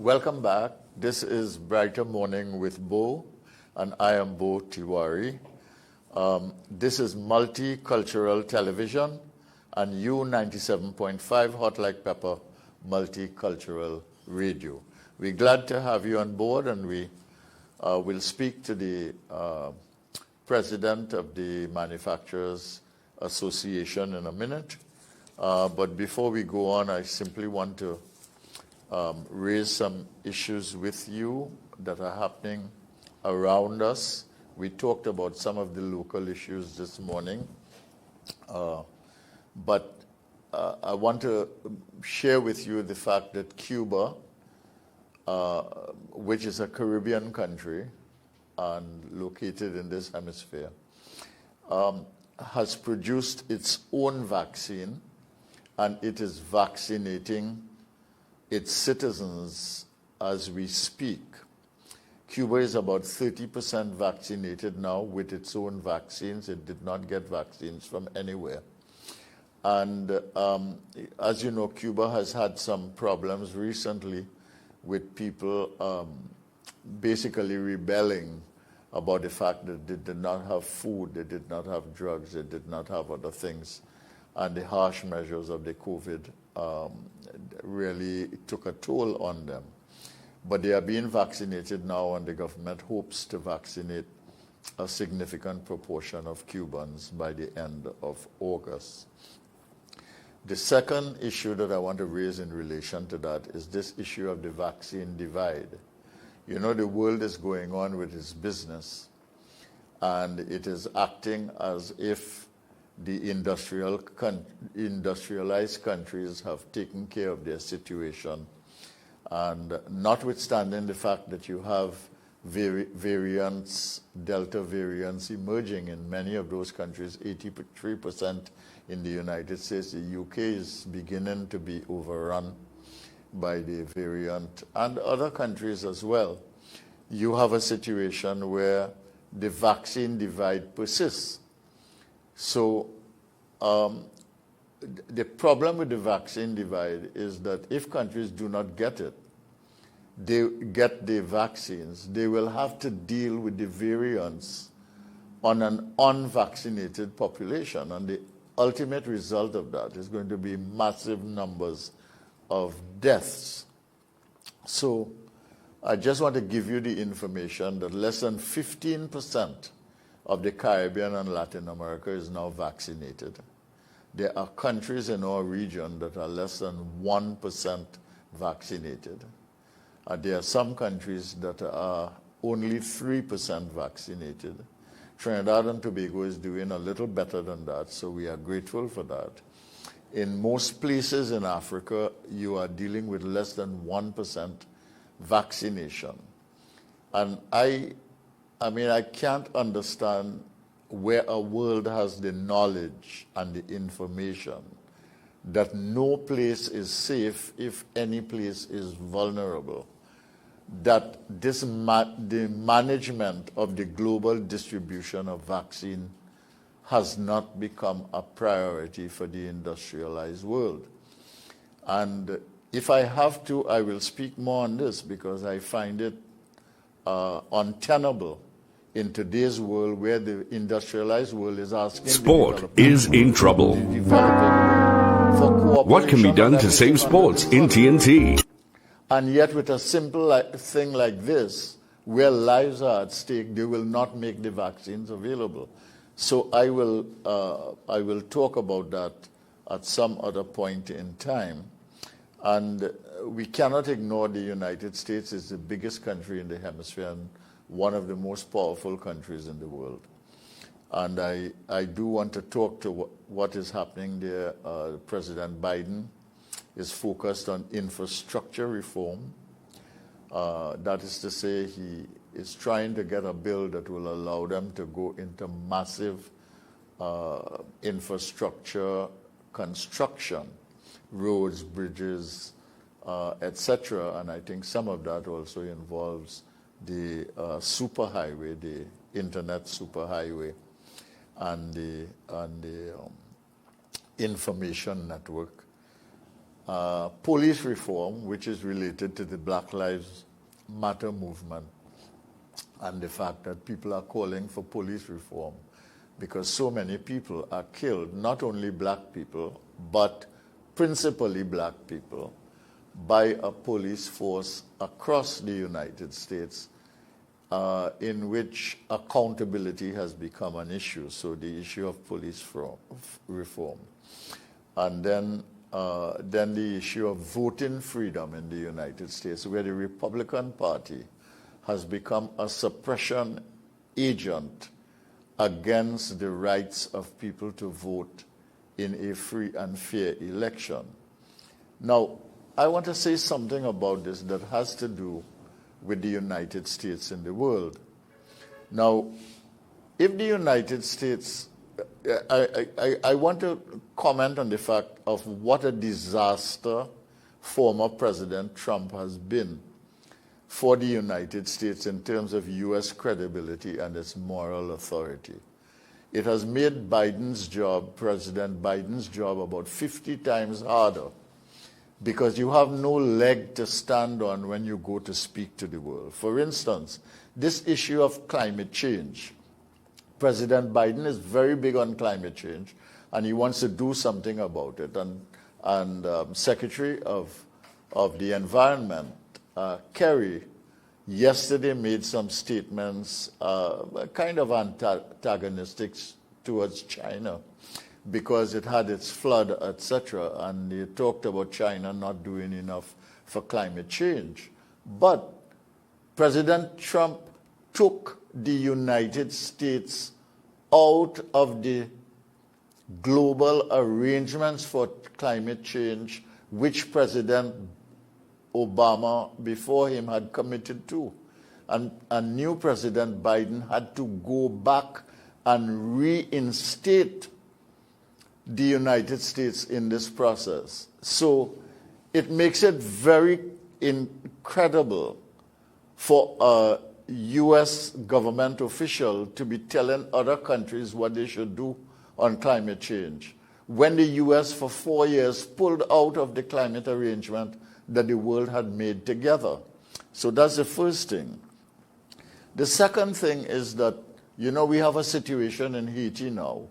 Welcome back. This is Brighter Morning with Bhoe, and I am Bhoe Tiwari. This is Multicultural Television and U97.5 Hot Like Pepper Multicultural Radio. We're glad to have you on board, and we will speak to the president of the Manufacturers Association in a minute. But before we go on, I simply want to raise some issues with you that are happening around us. We talked about some of the local issues this morning, but I want to share with you the fact that Cuba, which is a Caribbean country and located in this hemisphere, has produced its own vaccine, and it is vaccinating its citizens as we speak. Cuba is about 30% vaccinated now with its own vaccines. It did not get vaccines from anywhere. And as you know, Cuba has had some problems recently with people basically rebelling about the fact that they did not have food, they did not have drugs, they did not have other things. And the harsh measures of the COVID really took a toll on them. But they are being vaccinated now, and the government hopes to vaccinate a significant proportion of Cubans by the end of August. The second issue that I want to raise in relation to that is this issue of the vaccine divide. You know, the world is going on with its business, and it is acting as if the industrialized countries have taken care of their situation. And notwithstanding the fact that you have variants, Delta variants emerging in many of those countries, 83% in the United States, the UK is beginning to be overrun by the variant, and other countries as well. You have a situation where the vaccine divide persists. So the problem with the vaccine divide is that if countries do not get it, they get the vaccines, they will have to deal with the variants on an unvaccinated population. And the ultimate result of that is going to be massive numbers of deaths. So I just want to give you the information that less than 15% of the Caribbean and Latin America is now vaccinated. There are countries in our region that are less than 1% vaccinated. There are some countries that are only 3% vaccinated. Trinidad and Tobago is doing a little better than that, so we are grateful for that. In most places in Africa, you are dealing with less than 1% vaccination. And I can't understand where a world has the knowledge and the information that no place is safe if any place is vulnerable, that the management of the global distribution of vaccine has not become a priority for the industrialized world. And if I have to, I will speak more on this because I find it untenable in today's world where the industrialized world is asking sport is in trouble. What can be done to save sports in TNT? And yet with a simple thing like this, where lives are at stake, they will not make the vaccines available. So I will talk about that at some other point in time. And we cannot ignore the United States is the biggest country in the hemisphere and one of the most powerful countries in the world. And I do want to talk to what is happening there. President Biden is focused on infrastructure reform. That is to say, he is trying to get a bill that will allow them to go into massive infrastructure construction, roads, bridges, etc. And I think some of that also involves the superhighway, the internet superhighway, and the information network. police reform, which is related to the Black Lives Matter movement, and the fact that people are calling for police reform because so many people are killed, not only black people, but principally black people, by a police force across the United States, in which accountability has become an issue. So the issue of police reform. And then the issue of voting freedom in the United States, where the Republican Party has become a suppression agent against the rights of people to vote in a free and fair election. Now, I want to say something about this that has to do with the United States in the world. Now, if the United States, I want to comment on the fact of what a disaster former President Trump has been for the United States in terms of U.S. credibility and its moral authority. It has made Biden's job, President Biden's job, about 50 times harder because you have no leg to stand on when you go to speak to the world. For instance, this issue of climate change. President Biden is very big on climate change, and he wants to do something about it. And Secretary of the Environment, Kerry, yesterday made some statements kind of antagonistic towards China because it had its flood, etc., and they talked about China not doing enough for climate change. But President Trump took the United States out of the global arrangements for climate change, which President Obama before him had committed to. And new President Biden had to go back and reinstate the United States in this process. So it makes it very incredible for a U.S. government official to be telling other countries what they should do on climate change, when the U.S. for 4 years pulled out of the climate arrangement that the world had made together. So that's the first thing. The second thing is that, you know, we have a situation in Haiti now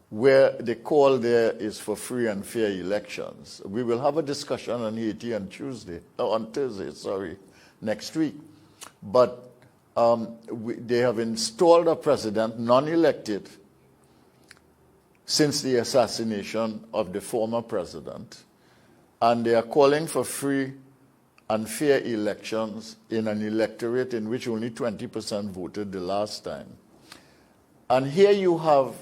where the call there is for free and fair elections. We will have a discussion on Haiti on Thursday, next week. But they have installed a president, non-elected, since the assassination of the former president. And they are calling for free and fair elections in an electorate in which only 20% voted the last time. And here you have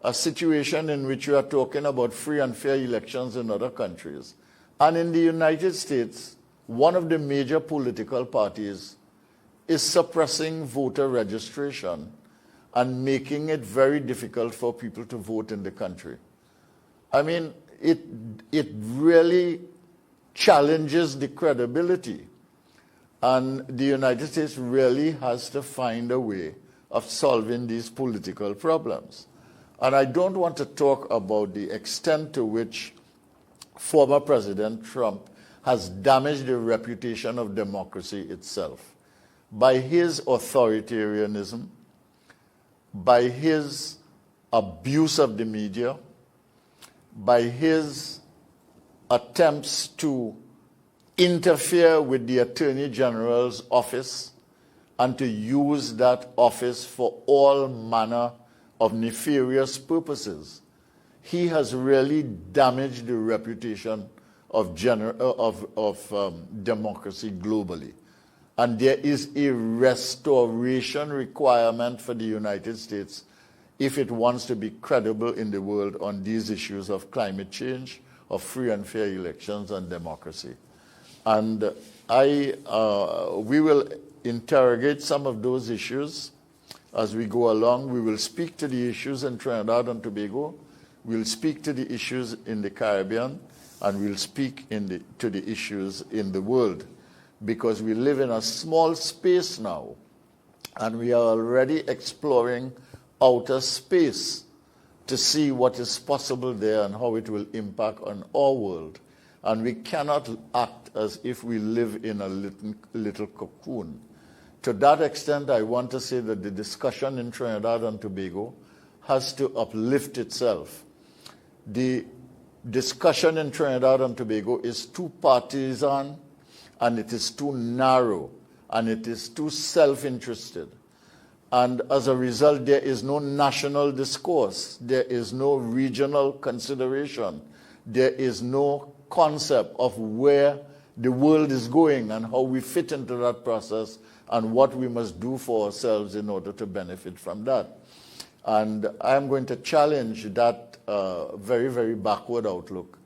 a situation in which you are talking about free and fair elections in other countries. And in the United States, one of the major political parties is suppressing voter registration and making it very difficult for people to vote in the country. I mean, it really challenges the credibility. And the United States really has to find a way of solving these political problems. And I don't want to talk about the extent to which former President Trump has damaged the reputation of democracy itself by his authoritarianism, by his abuse of the media, by his attempts to interfere with the Attorney General's office and to use that office for all manner of nefarious purposes. He has really damaged the reputation of democracy globally. And there is a restoration requirement for the United States if it wants to be credible in the world on these issues of climate change, of free and fair elections, and democracy. And we will interrogate some of those issues as we go along. We will speak to the issues in Trinidad and Tobago. We'll speak to the issues in the Caribbean, and we'll speak to the issues in the world, because we live in a small space now, and we are already exploring outer space to see what is possible there and how it will impact on our world. And we cannot act as if we live in a little cocoon. To that extent, I want to say that the discussion in Trinidad and Tobago has to uplift itself. The discussion in Trinidad and Tobago is too partisan, and it is too narrow, and it is too self-interested. And as a result, there is no national discourse. There is no regional consideration. There is no concept of where the world is going and how we fit into that process and what we must do for ourselves in order to benefit from that. And I'm going to challenge that very, very backward outlook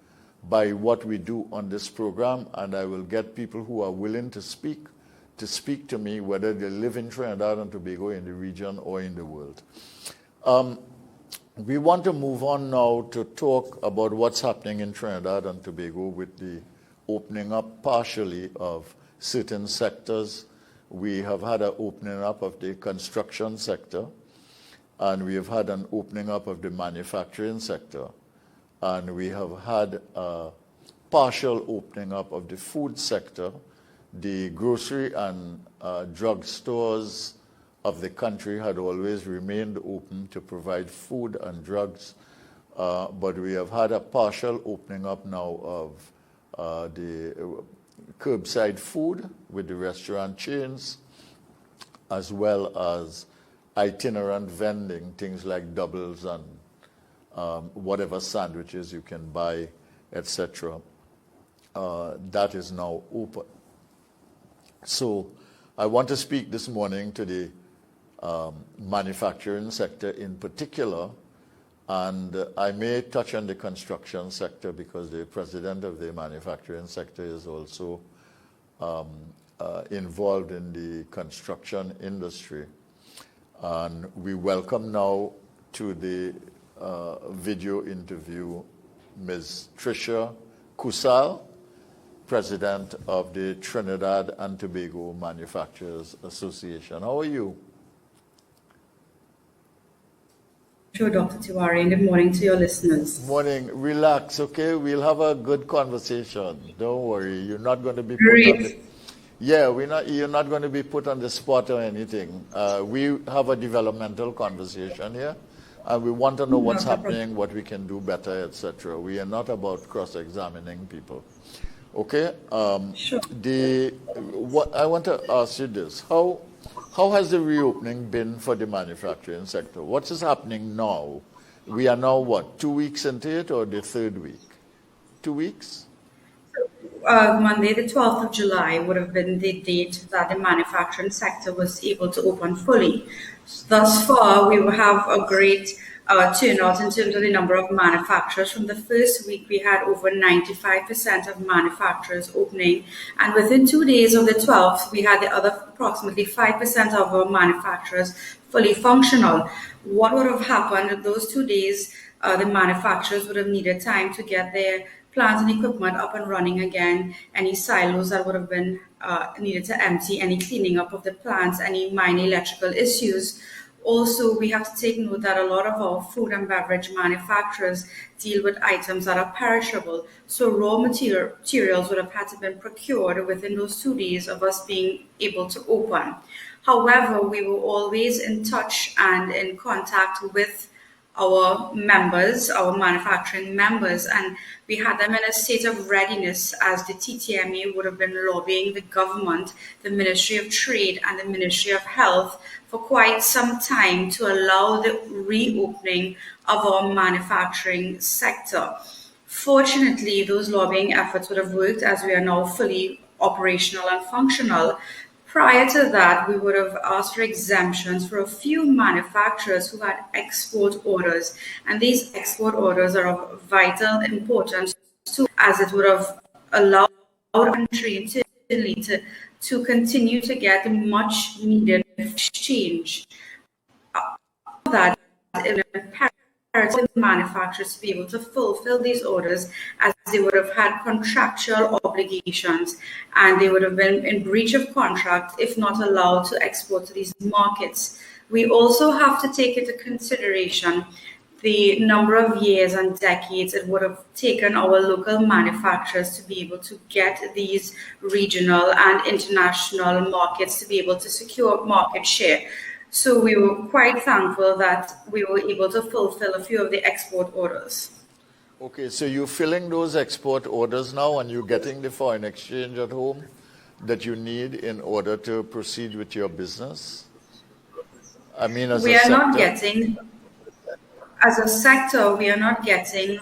by what we do on this program, and I will get people who are willing to speak to me, whether they live in Trinidad and Tobago, in the region, or in the world. We want to move on now to talk about what's happening in Trinidad and Tobago with the opening up partially of certain sectors. We have had an opening up of the construction sector, and we have had an opening up of the manufacturing sector, and we have had a partial opening up of the food sector. The grocery and drug stores of the country had always remained open to provide food and drugs, but we have had a partial opening up now of the curbside food with the restaurant chains, as well as itinerant vending, things like doubles and whatever sandwiches you can buy, etc. That is now open. So I want to speak this morning to the manufacturing sector in particular, and I may touch on the construction sector because the president of the manufacturing sector is also involved in the construction industry. And we welcome now to the video interview Ms. Tricia Coosal, President of the Trinidad and Tobago Manufacturers Association. How are you? Sure, Dr. Tiwari, and good morning to your listeners. Morning. Relax, okay? We'll have a good conversation. Don't worry. You're not going to be put on the... Yeah, you're not going to be put on the spot or anything. We have a developmental conversation here, and we want to know what's happening, what we can do better, etc. We are not about cross-examining people. Okay? Sure. I want to ask you this. How has the reopening been for the manufacturing sector? What is happening now? We are now, 2 weeks into it, or the third week? 2 weeks? Monday, the 12th of July, would have been the date that the manufacturing sector was able to open fully. Thus far, we will have a great turnout in terms of the number of manufacturers. From the first week, we had over 95% of manufacturers opening, and within 2 days of the 12th, we had the other approximately 5% of our manufacturers fully functional. What would have happened in those 2 days? The manufacturers would have needed time to get their plants and equipment up and running again, any silos that would have been needed to empty, any cleaning up of the plants, any minor electrical issues. Also, we have to take note that a lot of our food and beverage manufacturers deal with items that are perishable. So raw materials would have had to be procured within those 2 days of us being able to open. However, we were always in touch and in contact with our members, our manufacturing members, and we had them in a state of readiness as the TTMA would have been lobbying the government, the Ministry of Trade and the Ministry of Health for quite some time to allow the reopening of our manufacturing sector. Fortunately, those lobbying efforts would have worked as we are now fully operational and functional. Prior to that, we would have asked for exemptions for a few manufacturers who had export orders, and these export orders are of vital importance too, as it would have allowed our country to continue to get much needed exchange. That it imperative manufacturers to be able to fulfill these orders, as they would have had contractual obligations and they would have been in breach of contract if not allowed to export to these markets. We also have to take into consideration the number of years and decades it would have taken our local manufacturers to be able to get these regional and international markets to be able to secure market share. So we were quite thankful that we were able to fulfill a few of the export orders. Okay, so you're filling those export orders now and you're getting the foreign exchange at home that you need in order to proceed with your business? I mean, as a sector? Not getting, as a sector, we are not getting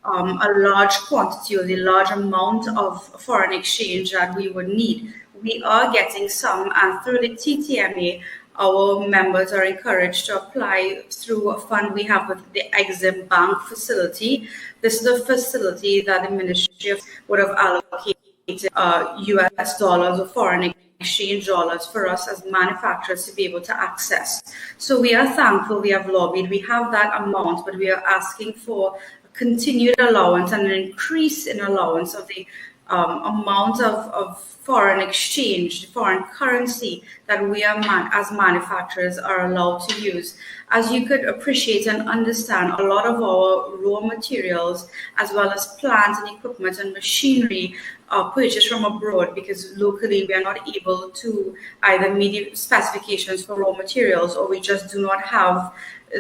a large quantity or the large amount of foreign exchange that we would need. We are getting some, and through the TTMA, our members are encouraged to apply through a fund we have with the Exim Bank facility. This is a facility that the Ministry would have allocated US dollars or foreign exchange dollars for us as manufacturers to be able to access. So we are thankful, we have lobbied, we have that amount, but we are asking for continued allowance and an increase in allowance of the amount of foreign exchange, foreign currency that we are as manufacturers are allowed to use. As you could appreciate and understand, a lot of our raw materials, as well as plant and equipment and machinery, are purchased from abroad because locally we are not able to either meet specifications for raw materials, or we just do not have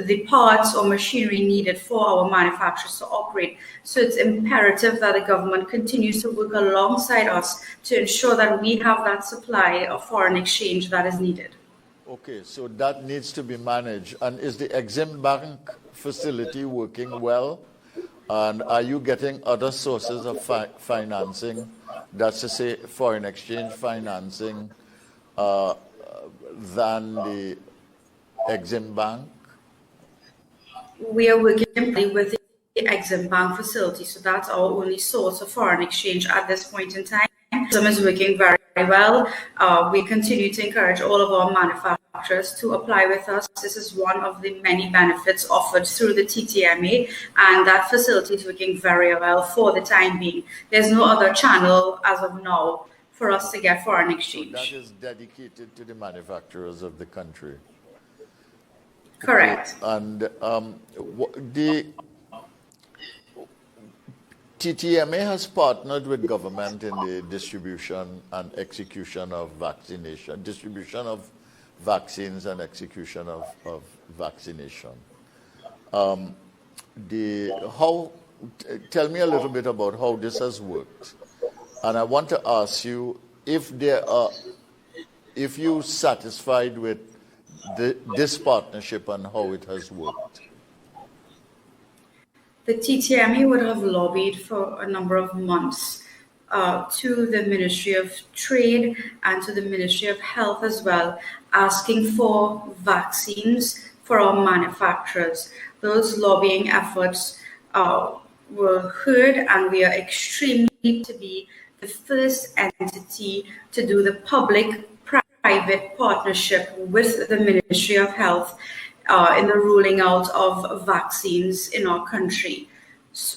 the parts or machinery needed for our manufacturers to operate. So it's imperative that the government continues to work alongside us to ensure that we have that supply of foreign exchange that is needed. Okay, so that needs to be managed. And is the Exim Bank facility working well? And are you getting other sources of financing, that's to say foreign exchange financing, than the Exim Bank? We are working with the Exim Bank facility, so that's our only source of foreign exchange at this point in time. Exim is working very well. We continue to encourage all of our manufacturers to apply with us. This is one of the many benefits offered through the TTMA, and that facility is working very well for the time being. There's no other channel as of now for us to get foreign exchange. So that is dedicated to the manufacturers of the country. Correct. And the TTMA has partnered with government in the distribution and execution of vaccination, distribution of vaccines and execution of vaccination. Tell me a little bit about how this has worked. And I want to ask you if you're satisfied with this partnership and how it has worked. The TTMA would have lobbied for a number of months to the Ministry of Trade and to the Ministry of Health as well, asking for vaccines for our manufacturers. Those lobbying efforts were heard, and we are extremely pleased to be the first entity to do the public-private partnership with the Ministry of Health in the ruling out of vaccines in our country.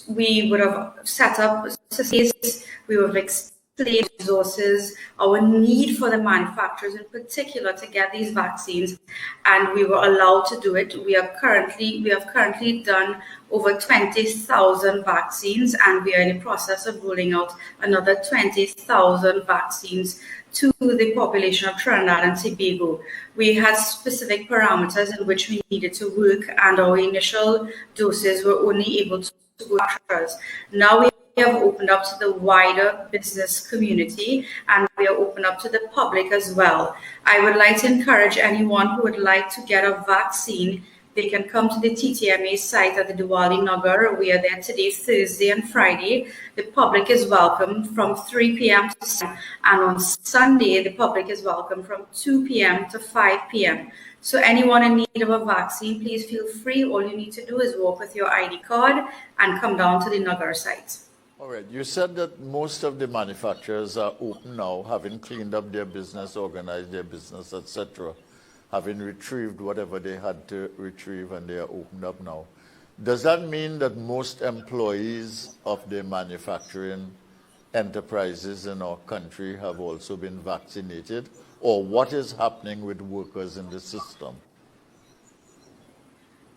We would have set up space, we would have explained resources, our need for the manufacturers in particular to get these vaccines, and we were allowed to do it. We have currently done over 20,000 vaccines, and we are in the process of rolling out another 20,000 vaccines to the population of Trinidad and Tobago. We had specific parameters in which we needed to work, and our initial doses were only able to go to us. Now we have opened up to the wider business community, and we are open up to the public as well. I would like to encourage anyone who would like to get a vaccine. They can come to the TTMA site at the Diwali Nagar. We are there today, Thursday and Friday. The public is welcome from 3 p.m. to 7, and on Sunday, the public is welcome from 2 p.m. to 5 p.m. So anyone in need of a vaccine, please feel free. All you need to do is walk with your ID card and come down to the Nagar site. All right. You said that most of the manufacturers are open now, having cleaned up their business, organized their business, etc., having retrieved whatever they had to retrieve, and they are opened up now. Does that mean that most employees of the manufacturing enterprises in our country have also been vaccinated? Or what is happening with workers in the system?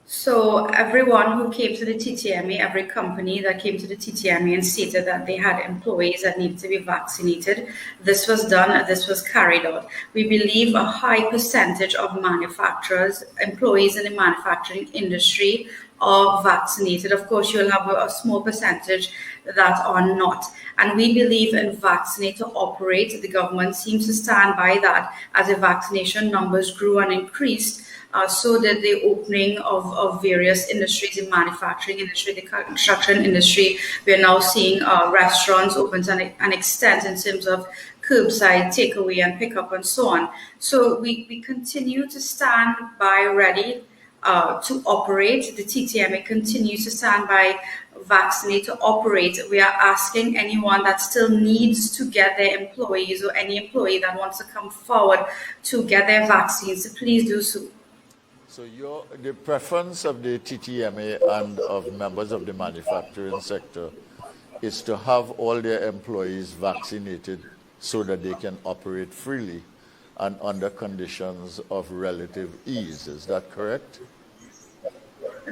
So everyone who came to the TTMA, every company that came to the TTMA and stated that they had employees that needed to be vaccinated, this was done, this was carried out. We believe a high percentage of manufacturers, employees in the manufacturing industry are vaccinated. Of course, you'll have a small percentage that are not. And we believe in vaccinate to operate. The government seems to stand by that as the vaccination numbers grew and increased. So did the opening of various industries, the manufacturing industry, the construction industry. We are now seeing restaurants open to an extent in terms of curbside takeaway and pickup and so on. So we continue to stand by ready to operate. The TTMA continues to stand by vaccinate to operate. We are asking anyone that still needs to get their employees or any employee that wants to come forward to get their vaccines to please do so. So the preference of the TTMA and of members of the manufacturing sector is to have all their employees vaccinated so that they can operate freely and under conditions of relative ease. Is that correct?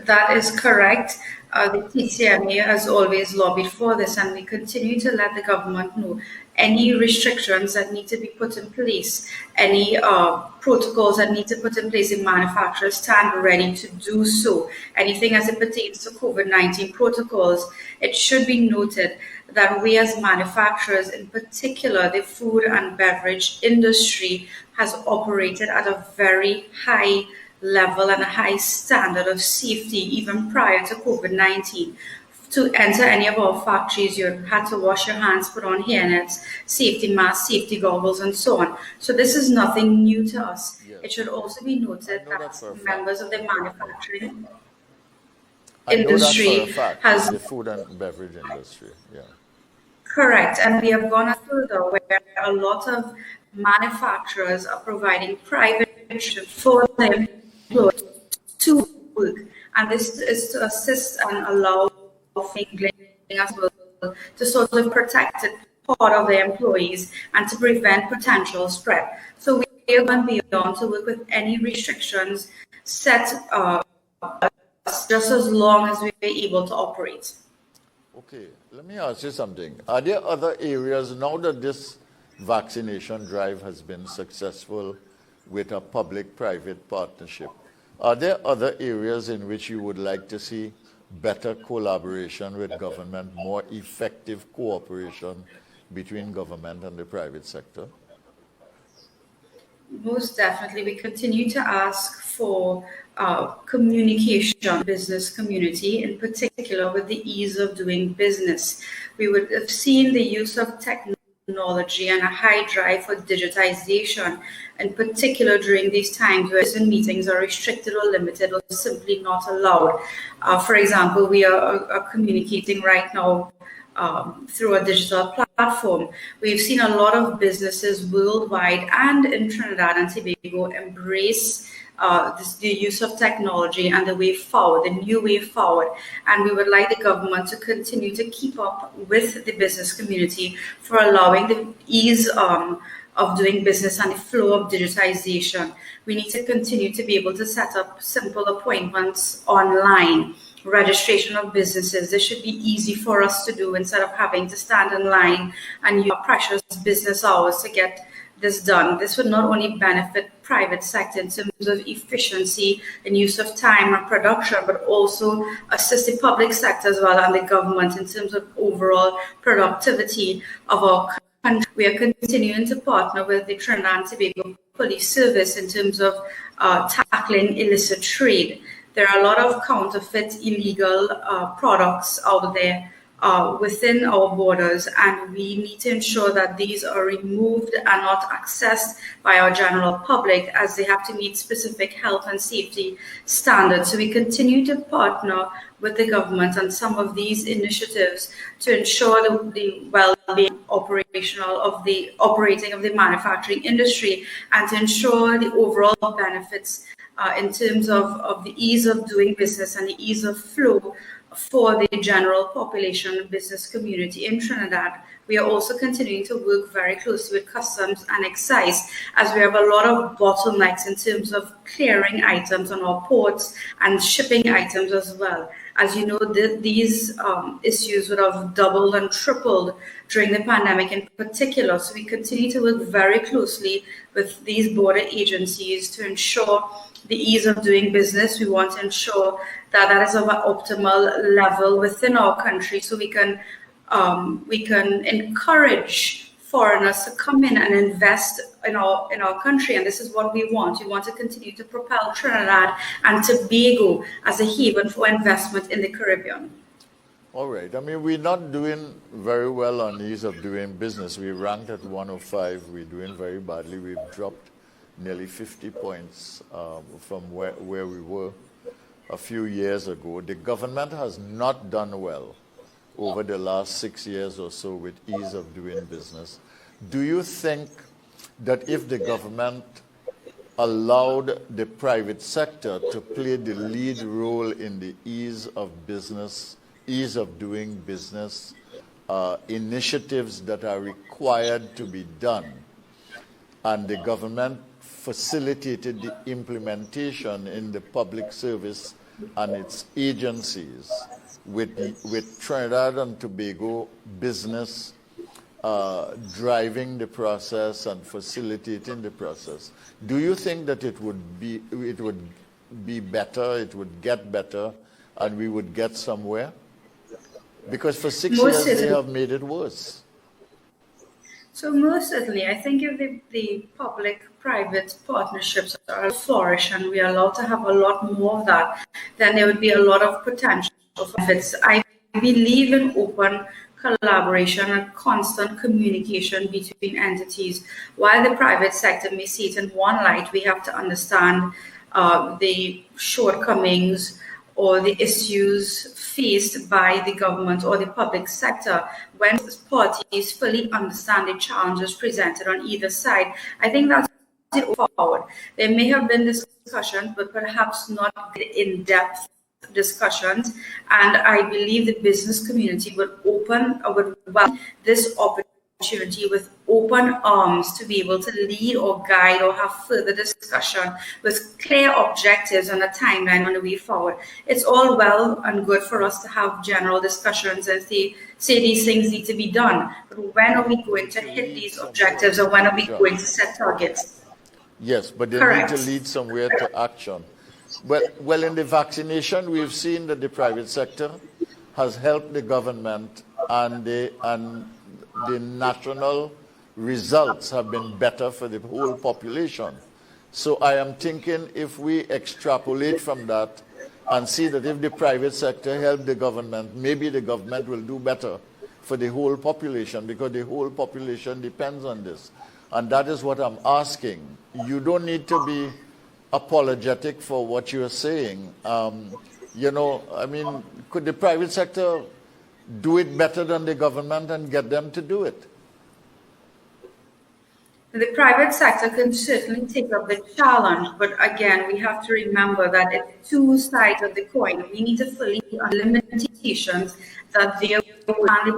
That is correct. The TTMA has always lobbied for this, and we continue to let the government know any restrictions that need to be put in place, any protocols that need to put in place. The manufacturers stand ready to do so. Anything as it pertains to COVID-19 protocols, it should be noted that we as manufacturers, in particular the food and beverage industry, has operated at a very high level and a high standard of safety even prior to COVID-19. To enter any of our factories, you had to wash your hands, put on hairnets, safety masks, safety goggles, and so on. So this is nothing new to us. Yes. It should also be noted that members of the manufacturing industry has the food and beverage industry. Yeah. Correct, and we have gone further where a lot of manufacturers are providing private for their employees to work, and this is to assist and allow as well to sort of protect part of their employees and to prevent potential spread. So we are going beyond to work with any restrictions set just as long as we are able to operate. Okay, let me ask you something. Are there other areas, now that this vaccination drive has been successful with a public-private partnership, are there other areas in which you would like to see better collaboration with government, more effective cooperation between government and the private sector? Most definitely. We continue to ask for communication, business community, in particular with the ease of doing business. We would have seen the use of technology and a high drive for digitization, in particular during these times where certain meetings are restricted or limited or simply not allowed. For example, we are communicating right now through a digital platform. We've seen a lot of businesses worldwide and in Trinidad and Tobago embrace the use of technology and the way forward, the new way forward. And we would like the government to continue to keep up with the business community for allowing the ease of doing business and the flow of digitization. We need to continue to be able to set up simple appointments online, registration of businesses. This should be easy for us to do instead of having to stand in line and use precious business hours to get this done. This would not only benefit private sector in terms of efficiency and use of time and production, but also assist the public sector as well and the government in terms of overall productivity of our country. We are continuing to partner with the Trinidad and Tobago Police Service in terms of tackling illicit trade. There are a lot of counterfeit, illegal products out there within our borders, and we need to ensure that these are removed and not accessed by our general public, as they have to meet specific health and safety standards. So we continue to partner with the government on some of these initiatives to ensure the well-being operational of the operating of the manufacturing industry and to ensure the overall benefits in terms of the ease of doing business and the ease of flow for the general population and business community in Trinidad. We are also continuing to work very closely with customs and excise, as we have a lot of bottlenecks in terms of clearing items on our ports and shipping items as well. As you know, these issues would have doubled and tripled during the pandemic in particular. So we continue to work very closely with these border agencies to ensure the ease of doing business. We want to ensure that that is of an optimal level within our country, so we can encourage foreigners to come in and invest in our country. And this is what we want. We want to continue to propel Trinidad and Tobago as a haven for investment in the Caribbean. All right. I mean, we're not doing very well on ease of doing business. We ranked at 105. We're doing very badly. We've dropped nearly 50 points from where we were a few years ago. The government has not done well over the last 6 years or so with ease of doing business. Do you think that if the government allowed the private sector to play the lead role in the ease of business, ease of doing business, initiatives that are required to be done, and the government facilitated the implementation in the public service and its agencies with Trinidad and Tobago business driving the process and facilitating the process, do you think that it would be better, it would get better, and we would get somewhere? Because for 6 years they have made it worse. So most certainly, I think if the public-private partnerships are flourish and we are allowed to have a lot more of that, then there would be a lot of potential benefits. I believe in open collaboration and constant communication between entities. While the private sector may see it in one light, we have to understand the shortcomings or the issues faced by the government or the public sector. When parties fully understand the challenges presented on either side, I think that's the way forward. There may have been discussions, but perhaps not in-depth discussions. And I believe the business community would welcome this opportunity with open arms to be able to lead or guide or have further discussion with clear objectives and a timeline on the way forward. It's all well and good for us to have general discussions and say these things need to be done. But when are we going to hit these objectives, or when are we going to set targets? Yes, but they Correct. need to lead somewhere to action. Well, in the vaccination, we've seen that the private sector has helped the government, and the national results have been better for the whole population. So I am thinking, if we extrapolate from that and see that if the private sector helped the government, maybe the government will do better for the whole population, because the whole population depends on this. And that is what I'm asking. You don't need to be apologetic for what you're saying. You know, I mean, could the private sector do it better than the government and get them to do it? The private sector can certainly take up the challenge, but again, we have to remember that it's two sides of the coin. We need to fully understand limitations that there are the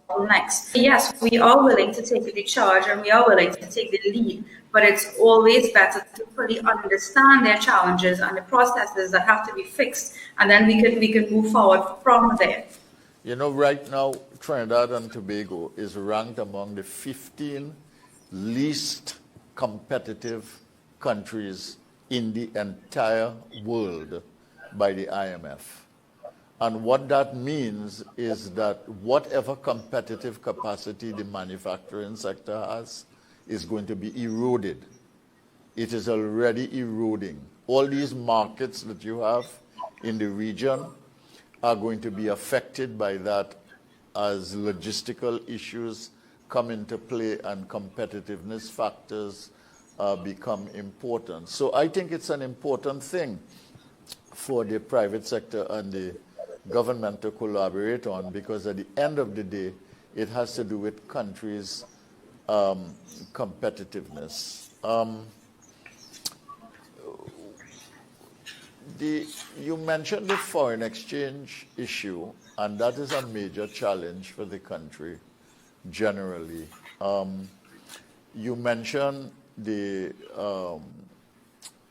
bottlenecks. Yes, we are willing to take the charge and we are willing to take the lead, but it's always better to fully understand their challenges and the processes that have to be fixed, and then we can move forward from there. You know, right now, Trinidad and Tobago is ranked among the 15 least competitive countries in the entire world by the IMF. And what that means is that whatever competitive capacity the manufacturing sector has is going to be eroded. It is already eroding. All these markets that you have in the region are going to be affected by that as logistical issues come into play and competitiveness factors become important. So I think it's an important thing for the private sector and the government to collaborate on, because at the end of the day, it has to do with countries' competitiveness. You mentioned the foreign exchange issue, and that is a major challenge for the country generally. You mentioned the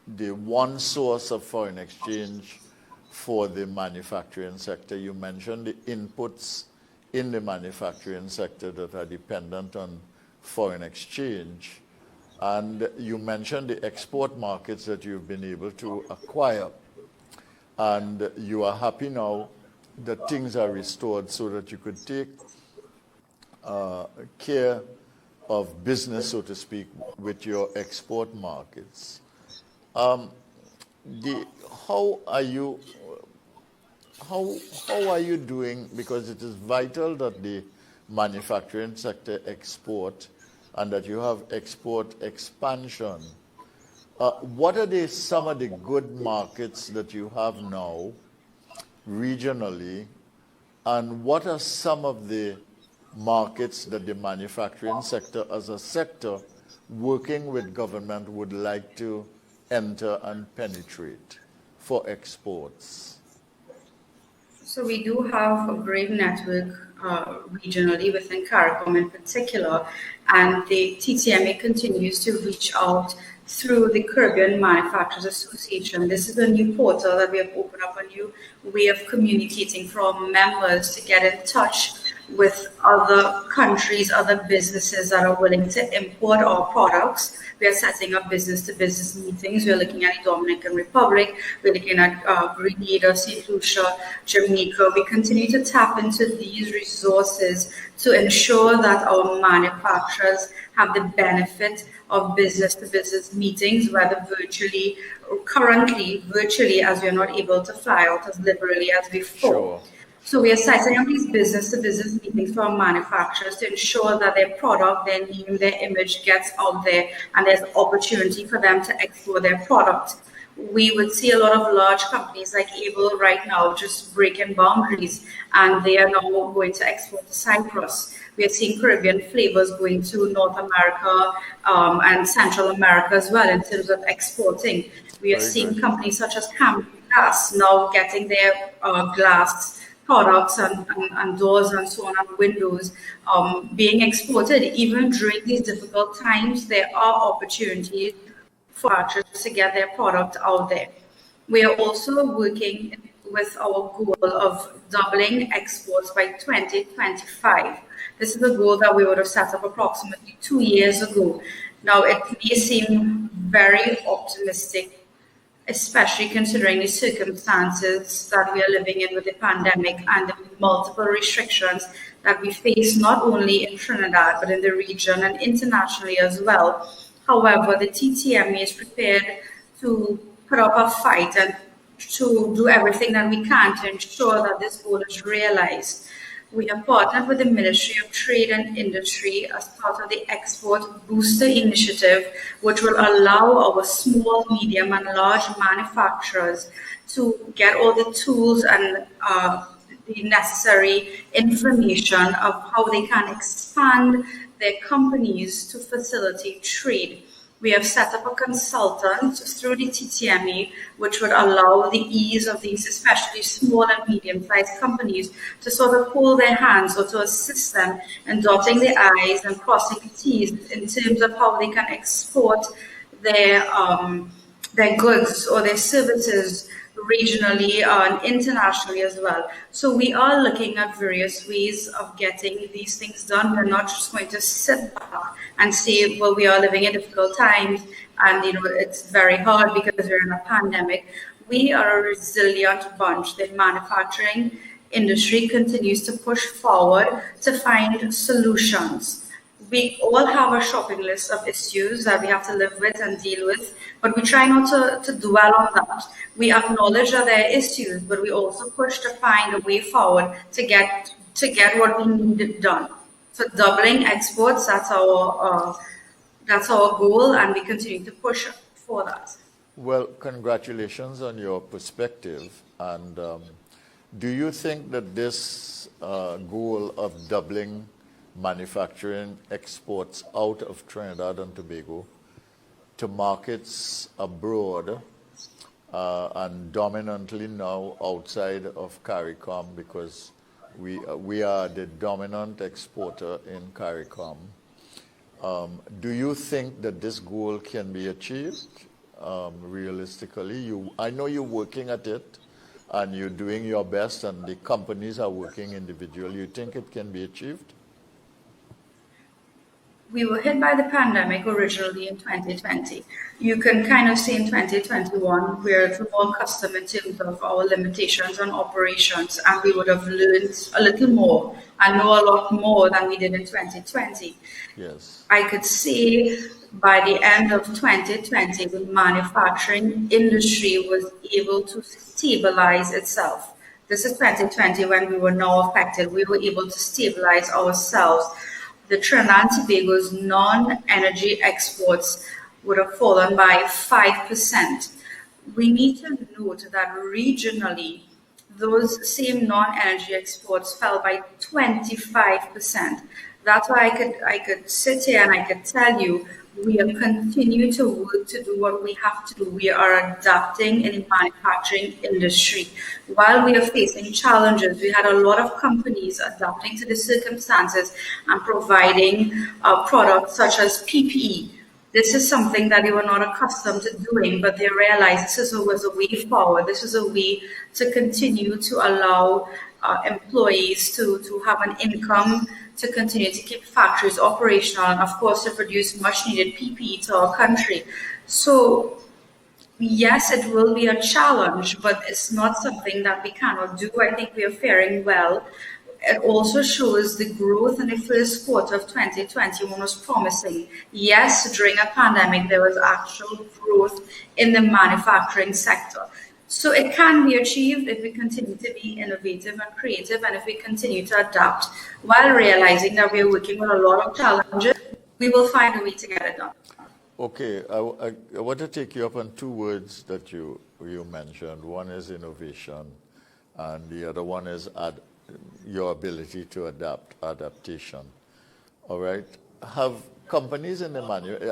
one source of foreign exchange for the manufacturing sector. You mentioned the inputs in the manufacturing sector that are dependent on foreign exchange. And you mentioned the export markets that you've been able to acquire. And you are happy now that things are restored so that you could take care of business, so to speak, with your export markets. How are you doing? Because it is vital that the manufacturing sector export and that you have export expansion. What are some of the good markets that you have now regionally, and what are some of the markets that the manufacturing sector as a sector working with government would like to enter and penetrate for exports? So we do have a great network regionally within CARICOM in particular, and the TTMA continues to reach out through the Caribbean Manufacturers Association. This is a new portal that we have opened up, a new way of communicating from members to get in touch with other countries, other businesses that are willing to import our products. We are setting up business-to-business meetings. We're looking at the Dominican Republic. We're looking at Grenada, St. Lucia, Jamaica. We continue to tap into these resources to ensure that our manufacturers have the benefit of business-to-business meetings, whether virtually, or currently virtually, as we are not able to fly out as liberally as before. Sure. So we are setting up these business-to-business meetings for our manufacturers to ensure that their product, their name, their image gets out there, and there's opportunity for them to export their product. We would see a lot of large companies like Able right now just breaking boundaries, and they are now going to export to Cyprus. We are seeing Caribbean flavors going to North America and Central America as well in terms of exporting. We are seeing companies such as Cam Glass now getting their glass products and doors and so on and windows being exported. Even during these difficult times, there are opportunities for manufacturers to get their product out there. We are also working with our goal of doubling exports by 2025. This is a goal that we would have set up approximately 2 years ago. Now, it may seem very optimistic, especially considering the circumstances that we are living in with the pandemic and the multiple restrictions that we face not only in Trinidad, but in the region and internationally as well. However, the TTMA is prepared to put up a fight and to do everything that we can to ensure that this goal is realized. We have partnered with the Ministry of Trade and Industry as part of the Export Booster Initiative, which will allow our small, medium, and large manufacturers to get all the tools and the necessary information of how they can expand their companies to facilitate trade. We have set up a consultant through the TTMA, which would allow the ease of these, especially small and medium-sized companies, to sort of hold their hands or to assist them in dotting the I's and crossing the T's in terms of how they can export their goods or their services regionally and internationally as well. So we are looking at various ways of getting these things done. We're not just going to sit back and say, well, we are living in difficult times and it's very hard because we're in a pandemic. We are a resilient bunch. The manufacturing industry continues to push forward to find solutions. We all have a shopping list of issues that we have to live with and deal with, but we try not to dwell on that. We acknowledge that there are issues, but we also push to find a way forward to get what we need done. So doubling exports, that's our goal, and we continue to push for that. Well, congratulations on your perspective. And do you think that this goal of doubling manufacturing exports out of Trinidad and Tobago to markets abroad and dominantly now outside of CARICOM, because we are the dominant exporter in CARICOM. Do you think that this goal can be achieved realistically? I know you're working at it and you're doing your best, and the companies are working individually. You think it can be achieved? We were hit by the pandemic originally in 2020. You can kind of see in 2021 we're more accustomed in terms of our limitations on operations, and we would have learned a little more and know a lot more than we did in 2020. Yes. I could see by the end of 2020, the manufacturing industry was able to stabilize itself. This is 2020 when we were now affected. We were able to stabilize ourselves. The Trinidad and Tobago's non-energy exports would have fallen by 5%. We need to note that regionally, those same non-energy exports fell by 25%. That's why I could sit here and I could tell you we are continuing to work to do what we have to do. We are adapting in the manufacturing industry. While we are facing challenges, we had a lot of companies adapting to the circumstances and providing products such as PPE. This is something that they were not accustomed to doing, but they realized this was a way forward. This is a way to continue to allow employees to have an income, to continue to keep factories operational, and of course to produce much needed PPE to our country. So yes, it will be a challenge, but it's not something that we cannot do. I think we are faring well. It also shows the growth in the first quarter of 2021 was promising. Yes, during a pandemic, there was actual growth in the manufacturing sector. So it can be achieved if we continue to be innovative and creative, and if we continue to adapt while realizing that we are working with a lot of challenges. We will find a way to get it done. Okay, I want to take you up on two words that you mentioned. One is innovation, and the other one is your ability to adaptation. All right. Have companies in the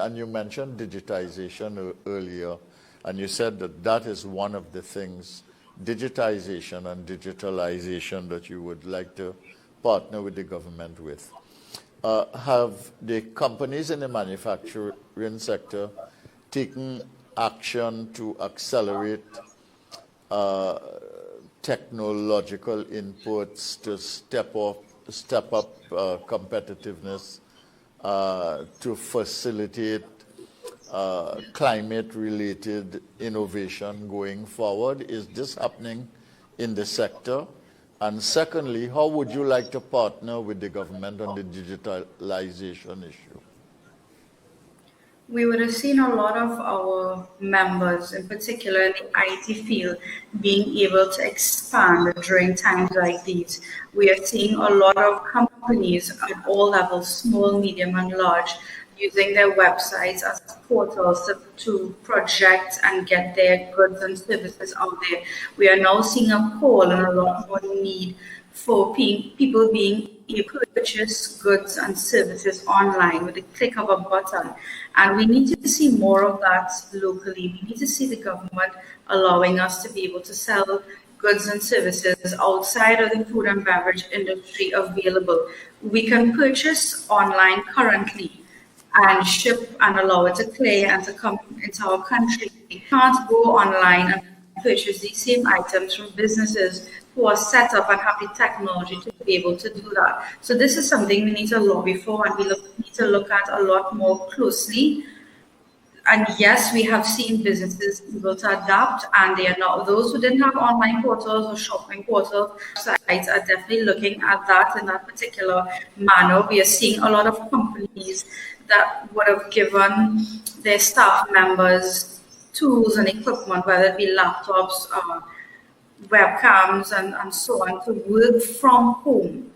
and you mentioned digitization earlier, and you said that is one of the things, digitization and digitalization, that you would like to partner with the government with. Have the companies in the manufacturing sector taken action to accelerate technological inputs to step up competitiveness, to facilitate climate-related innovation going forward? Is this happening in the sector? And secondly, how would you like to partner with the government on the digitalization issue? We would have seen a lot of our members, in particular in the IT field, being able to expand during times like these. We are seeing a lot of companies at all levels, small, medium, and large, using their websites as portals to project and get their goods and services out there. We are now seeing a call and a lot more need for people being able to purchase goods and services online with the click of a button. And we need to see more of that locally. We need to see the government allowing us to be able to sell goods and services outside of the food and beverage industry available. We can purchase online currently and ship and allow it to clear and to come into our country. We can't go online and purchase these same items from businesses who are set up and have the technology to be able to do that. So this is something we need to lobby for, and we need to look at a lot more closely. And yes, we have seen businesses able to adapt, and they are now, those who didn't have online portals or shopping portal sites are definitely looking at that in that particular manner. We are seeing a lot of companies that would have given their staff members tools and equipment, whether it be laptops, webcams, and so on, to work from home,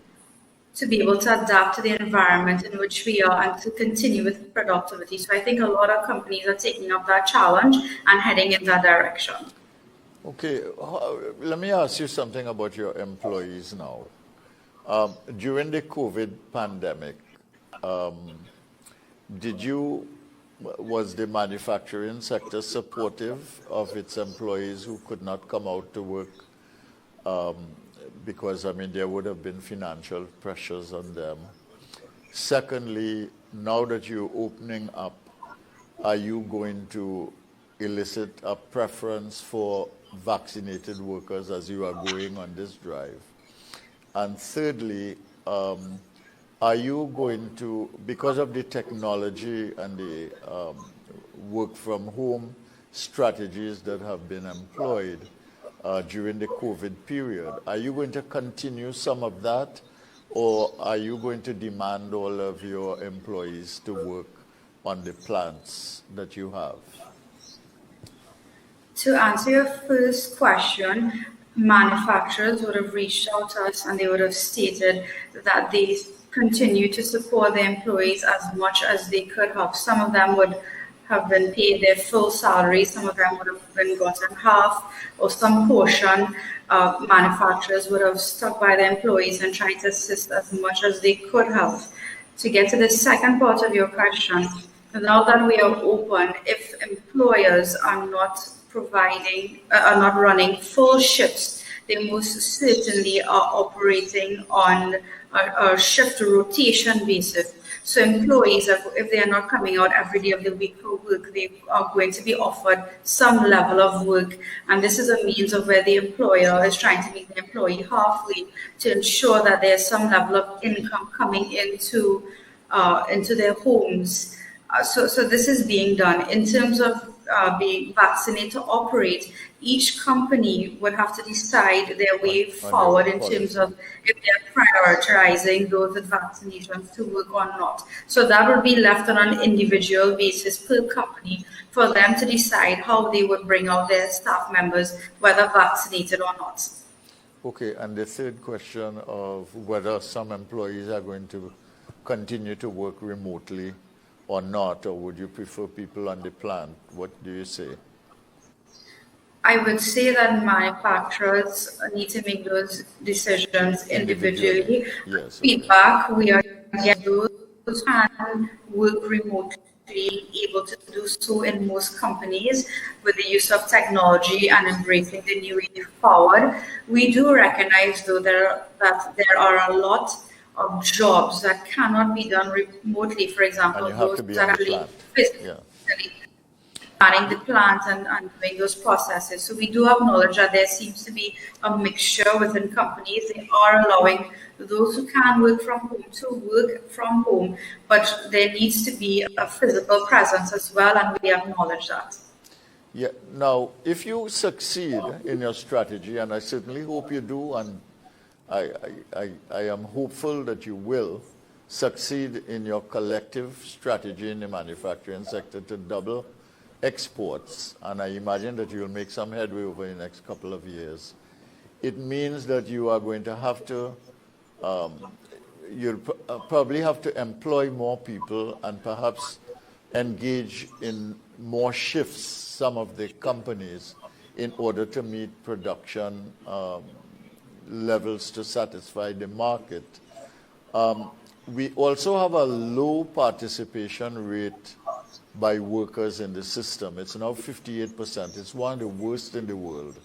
to be able to adapt to the environment in which we are and to continue with productivity. So I think a lot of companies are taking up that challenge and heading in that direction. Okay, let me ask you something about your employees now. During the COVID pandemic, did you was the manufacturing sector supportive of its employees who could not come out to work? Because, I mean, there would have been financial pressures on them. Secondly, now that you're opening up, are you going to elicit a preference for vaccinated workers as you are going on this drive? And thirdly, are you going to, because of the technology and the work from home strategies that have been employed during the COVID period, are you going to continue some of that, or are you going to demand all of your employees to work on the plants that you have? To answer your first question, manufacturers would have reached out to us and they would have stated that they continue to support their employees as much as they could have. Some of them would have been paid their full salary, some of them would have been gotten half or some portion. Manufacturers would have stuck by their employees and tried to assist as much as they could have. To get to the second part of your question, now that we are open, if employers are not running full shifts, they most certainly are operating on a shift rotation basis. So employees, if they are not coming out every day of the week for work, they are going to be offered some level of work. And this is a means of where the employer is trying to meet the employee halfway to ensure that there's some level of income coming into their homes. So this is being done. In terms of being vaccinated to operate, each company would have to decide their way forward in terms of if they're prioritizing those with vaccinations to work or not. So that would be left on an individual basis per company for them to decide how they would bring out their staff members, whether vaccinated or not. Okay, and the third question of whether some employees are going to continue to work remotely or not, or would you prefer people on the plant? What do you say? I would say that manufacturers need to make those decisions individually. Yes. Feedback, we are getting those who can work remotely, able to do so in most companies with the use of technology and embracing the new way forward. We do recognize, though, that there are a lot of jobs that cannot be done remotely. For example, those that are physically planning the plant and doing those processes. So we do acknowledge that there seems to be a mixture within companies. They are allowing those who can work from home to work from home, but there needs to be a physical presence as well, and we acknowledge that. Yeah. Now, if you succeed in your strategy, and I certainly hope you do, and I am hopeful that you will succeed in your collective strategy in the manufacturing sector to double exports, and I imagine that you will make some headway over the next couple of years. It means that you are going to have to, you'll probably have to employ more people and perhaps engage in more shifts, some of the companies, in order to meet production levels to satisfy the market. We also have a low participation rate by workers in the system. It's now 58%. It's one of the worst in the world.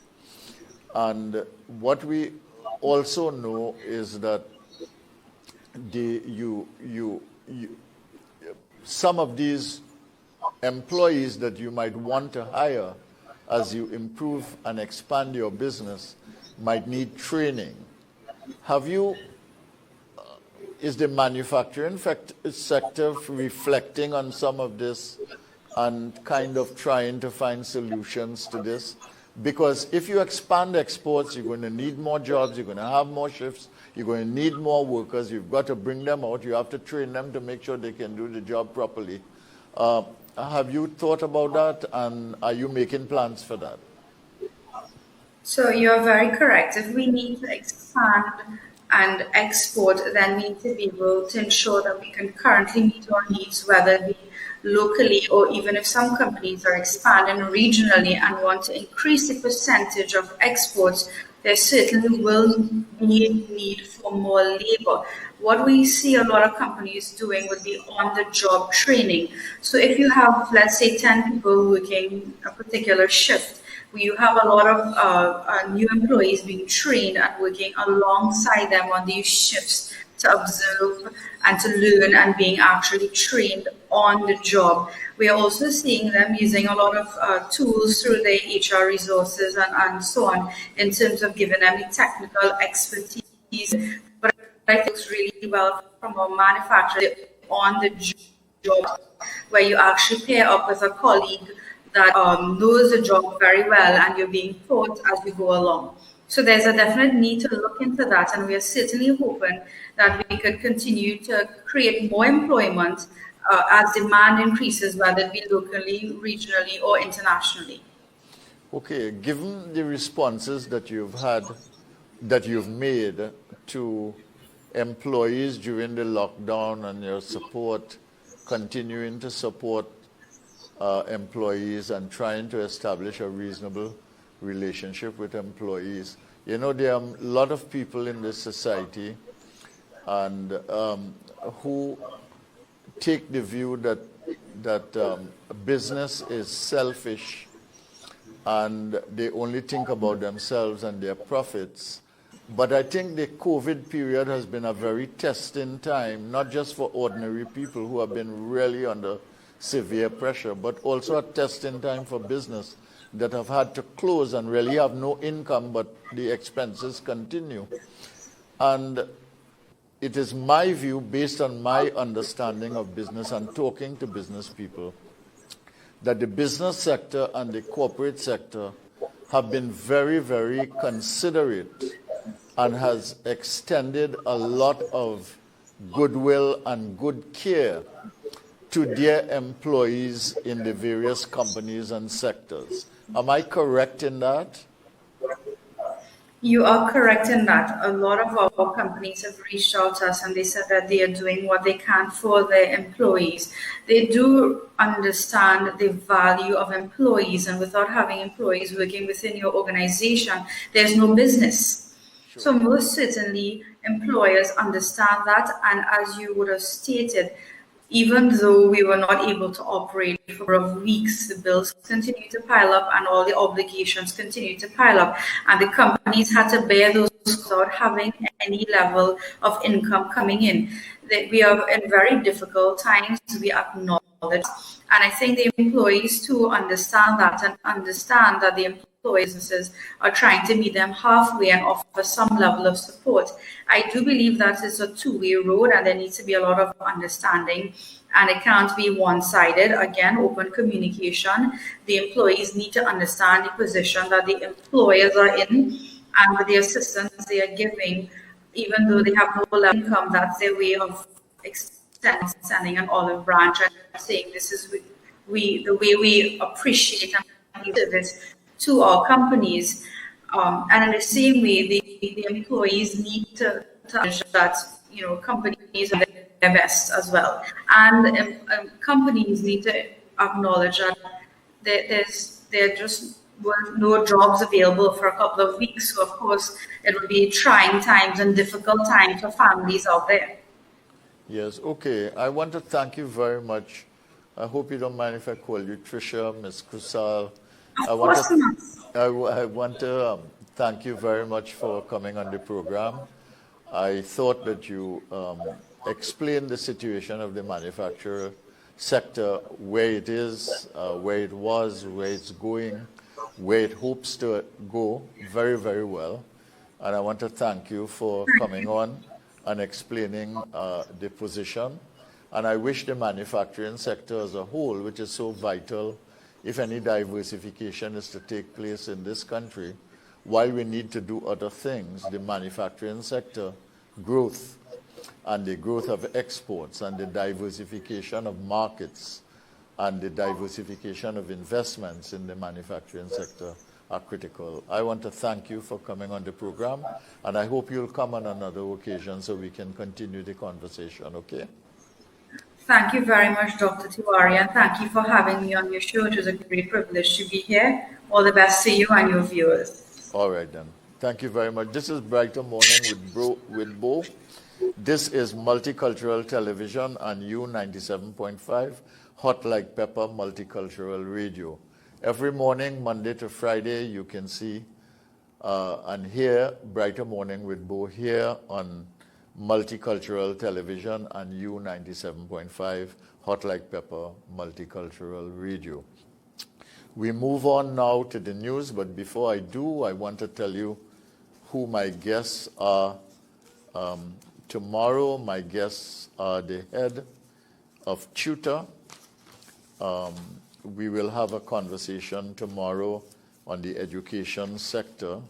And what we also know is that some of these employees that you might want to hire as you improve and expand your business might need training. Is the manufacturing sector reflecting on some of this and kind of trying to find solutions to this? Because if you expand exports, you're going to need more jobs, you're going to have more shifts, you're going to need more workers, you've got to bring them out, you have to train them to make sure they can do the job properly. Have you thought about that, and are you making plans for that? So you're very correct. If we need to expand and export, then we need to be able to ensure that we can currently meet our needs, whether it be locally or even if some companies are expanding regionally and want to increase the percentage of exports, there certainly will be a need for more labor. what we see a lot of companies doing would be on-the-job training. So if you have, let's say, 10 people working a particular shift, you have a lot of new employees being trained and working alongside them on these shifts to observe and to learn and being actually trained on the job. We are also seeing them using a lot of tools through their HR resources and so on in terms of giving them the technical expertise. But I think it's really well from a manufacturer on the job where you actually pair up with a colleague that knows the job very well and you're being taught as you go along. So there's a definite need to look into that, and we are certainly hoping that we could continue to create more employment as demand increases, whether it be locally, regionally, or internationally. Okay, given the responses that you've had, that you've made to employees during the lockdown and your support, continuing to support employees and trying to establish a reasonable relationship with employees. You know, there are a lot of people in this society and who take the view that business is selfish and they only think about themselves and their profits. But I think the COVID period has been a very testing time, not just for ordinary people who have been really under severe pressure, but also a testing time for business that have had to close and really have no income, but the expenses continue. And it is my view, based on my understanding of business and talking to business people, that the business sector and the corporate sector have been very, very considerate and has extended a lot of goodwill and good care to their employees in the various companies and sectors. Am I correct in that? You are correct in that. A lot of our companies have reached out to us and they said that they are doing what they can for their employees. They do understand the value of employees, and without having employees working within your organization, there's no business. Sure. So most certainly employers understand that, and as you would have stated, even though we were not able to operate for weeks, the bills continued to pile up and all the obligations continued to pile up. And the companies had to bear those without having any level of income coming in. We are in very difficult times, we acknowledge. And I think the employees too understand that and understand that the businesses are trying to meet them halfway and offer some level of support. I do believe that it's a two-way road and there needs to be a lot of understanding, and it can't be one-sided. Again, open communication. The employees need to understand the position that the employers are in and with the assistance they are giving, even though they have no level of income. That's their way of extending an olive branch and saying this is the way we appreciate and give service to our companies. And in the same way, the employees need to touch that, companies are their best as well. And companies need to acknowledge that there just were no jobs available for a couple of weeks. So of course, it would be trying times and difficult times for families out there. Yes, okay. I want to thank you very much. I hope you don't mind if I call you Tricia, Ms. Coosal. I want to thank you very much for coming on the program. I thought that you explained the situation of the manufacturer sector, where it is, where it was, where it's going, where it hopes to go very, very well. And I want to thank you for coming on and explaining the position. And I wish the manufacturing sector as a whole, which is so vital, if any diversification is to take place in this country, while we need to do other things, the manufacturing sector growth and the growth of exports and the diversification of markets and the diversification of investments in the manufacturing sector are critical. I want to thank you for coming on the program, and I hope you'll come on another occasion so we can continue the conversation, okay? Thank you very much, Dr. Tiwari, and thank you for having me on your show. It was a great privilege to be here. All the best to you and your viewers. All right, then. Thank you very much. This is Brighter Morning with Bhoe. This is Multicultural Television on U97.5, Hot Like Pepper Multicultural Radio. Every morning, Monday to Friday, you can see and hear Brighter Morning with Bhoe here on Multicultural Television on U97.5, Hot Like Pepper Multicultural Radio. We move on now to the news, but before I do, I want to tell you who my guests are. Tomorrow, my guests are the head of Tutor. We will have a conversation tomorrow on the education sector,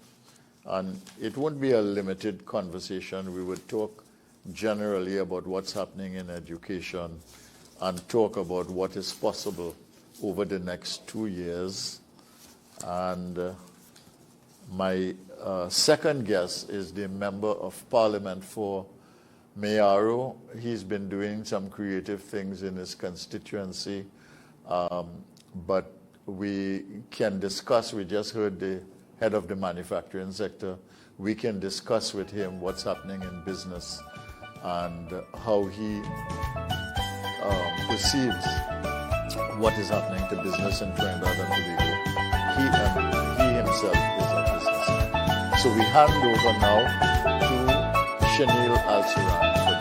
and it won't be a limited conversation. We would talk generally about what's happening in education and talk about what is possible over the next 2 years. And my second guest is the Member of Parliament for Mayaro. He's been doing some creative things in his constituency, but we can discuss. We just heard the head of the manufacturing sector. We can discuss with him what's happening in business and how he perceives what is happening to business in Trinidad and Tobago. He himself is a businessman. So we hand over now to Chanel Alciran for